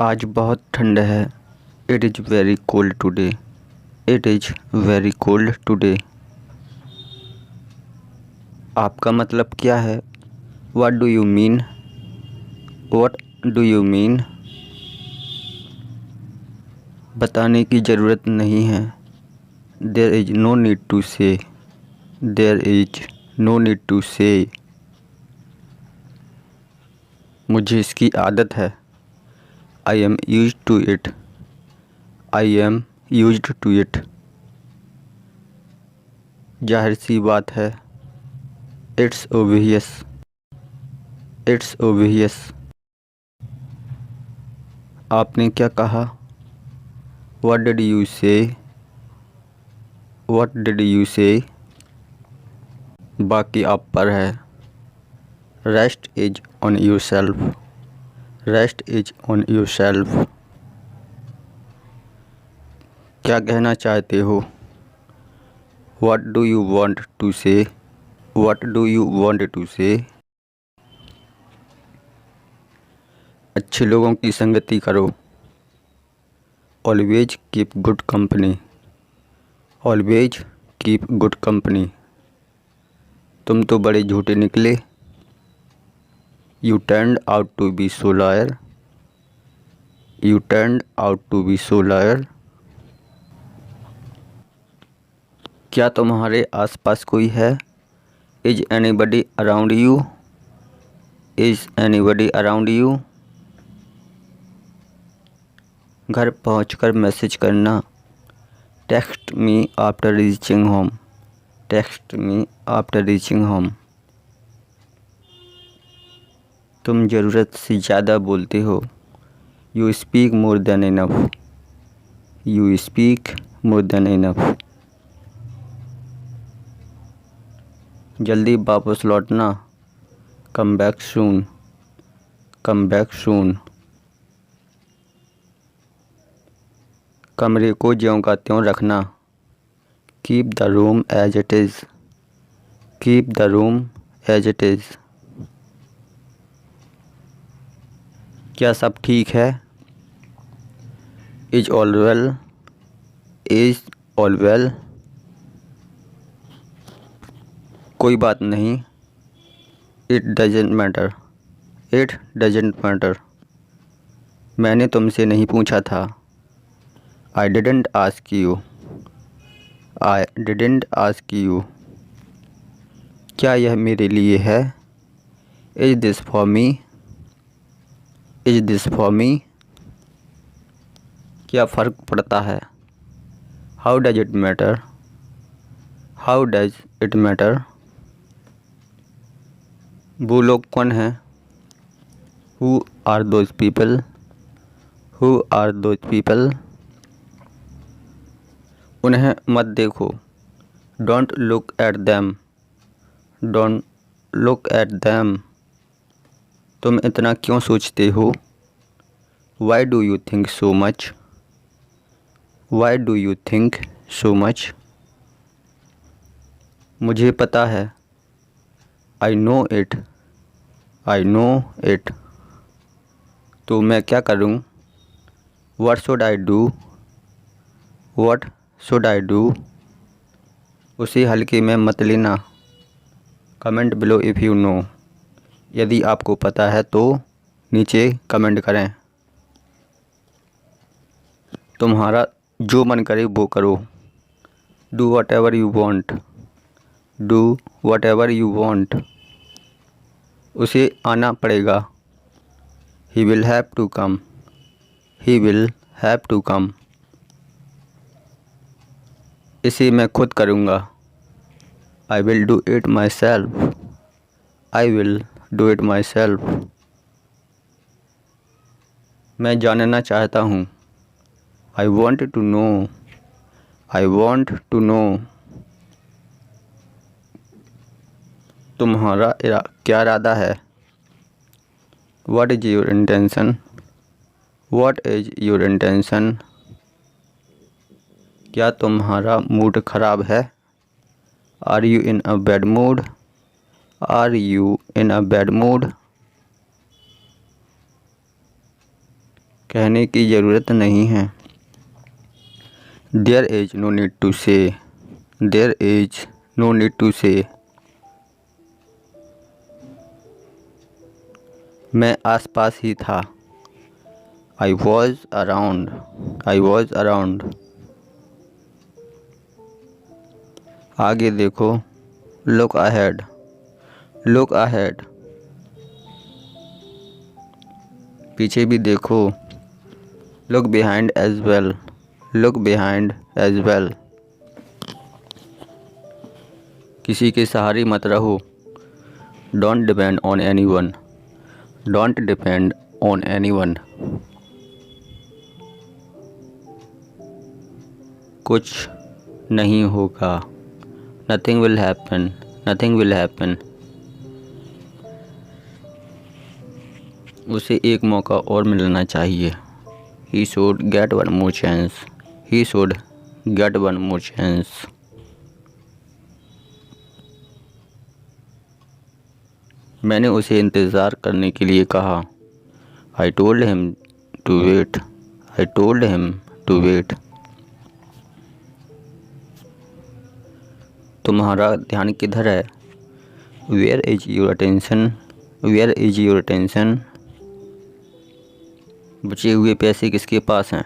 आज बहुत ठंड है। It is very cold today. It is very cold today. आपका मतलब क्या है? What do you mean? What do you mean? बताने की ज़रूरत नहीं है। There is no need to say. There is no need to say. मुझे इसकी आदत है। I am used to it. I am used to it. जाहिर सी बात है। It's obvious. It's obvious. आपने क्या कहा? What did you say? What did you say? बाकी आप पर है। Rest is on yourself. Rest is on yourself. क्या कहना चाहते हो? What do you want to say? What do you want to say? अच्छे लोगों की संगति करो। Always keep good company. Always keep good company. तुम तो बड़े झूठे निकले। You turned out to be so liar. You turned out to be so liar. क्या तुम्हारे आसपास कोई है? Is anybody around you? Is anybody around you? घर पहुंचकर मैसेज करना। Text me after reaching home. Text me after reaching home. तुम ज़रूरत से ज़्यादा बोलते हो। You speak more than enough. You speak more than enough. जल्दी वापस लौटना। Come back soon. Come back soon. कमरे को ज्यों का त्यों रखना। Keep the room as it is. Keep the room as it is. क्या सब ठीक है? Is all well. Is all well. कोई बात नहीं। It doesn't matter. It doesn't matter. मैंने तुमसे नहीं पूछा था। I didn't ask you. I didn't ask you. क्या यह मेरे लिए है? Is this for me? Is this for me? क्या फ़र्क पड़ता है? How does it matter? How does it matter? वो लोग कौन हैं? Who are those people? Who are those people? उन्हें मत देखो। Don't look at them. Don't look at them. तुम इतना क्यों सोचते हो? Why do you think so much? Why do you think so much? मुझे पता है। I know it. I know it. तो मैं क्या करूं? What should I do? What should I do? उसे हल्के में मत लेना। Comment below if you know. यदि आपको पता है तो नीचे कमेंट करें। तुम्हारा जो मन करे वो करो। Do whatever you want. Do whatever you want. उसे आना पड़ेगा। He will have to come. He will have to come. इसे मैं खुद करूँगा। I will do it myself. I will do it myself. मैं जानना चाहता हूँ। I want to know. I want to know. तुम्हारा क्या इरादा है? What is your intention? What is your intention? क्या तुम्हारा मूड ख़राब है? Are you in a bad mood? Are you in a bad mood? कहने की ज़रूरत नहीं है। There is no need to say. There is no need to say. मैं आसपास ही था। I was around. I was around. आगे देखो। Look ahead. Look ahead. पीछे भी देखो। Look behind as well. Look behind as well. किसी के सहारे मत रहो। Don't depend on anyone. Don't depend on anyone. कुछ नहीं होगा। Nothing will happen. Nothing will happen. उसे एक मौका और मिलना चाहिए। He should get one more chance. He should get one more chance. मैंने उसे इंतज़ार करने के लिए कहा। I told him to wait. I told him to wait. तुम्हारा ध्यान किधर है? Where is your attention? Where is your attention? बचे हुए पैसे किसके पास हैं?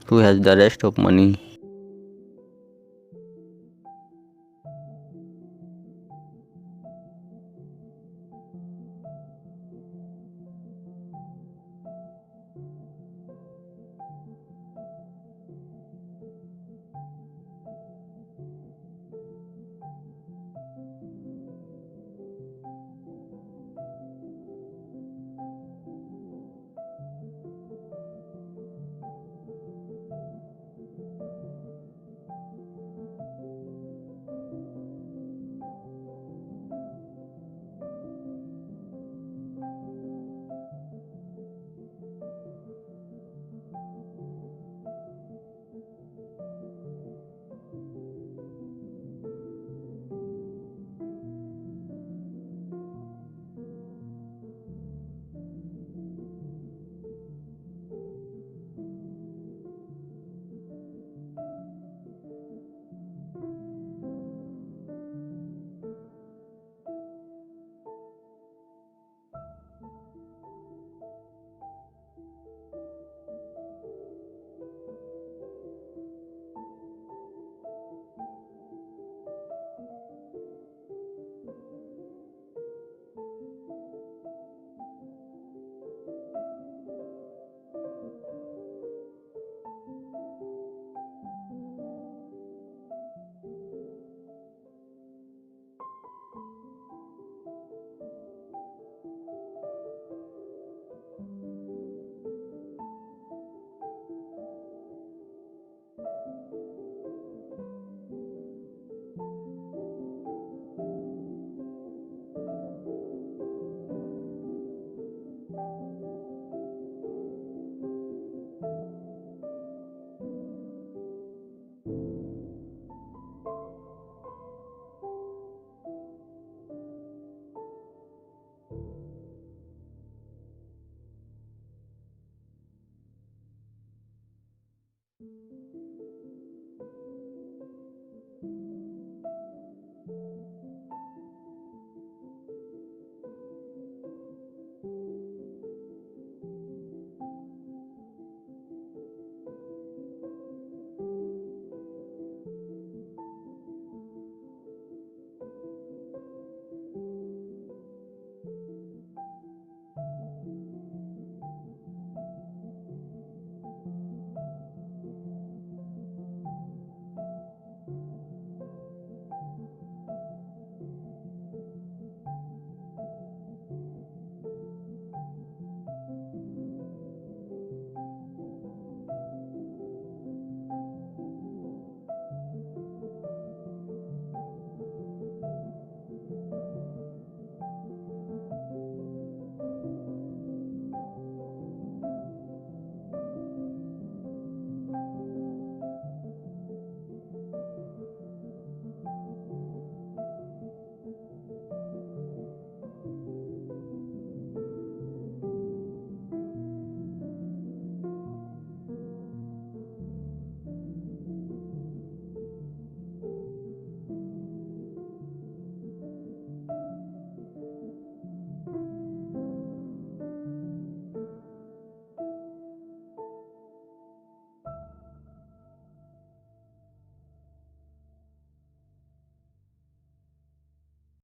Who has the rest of money?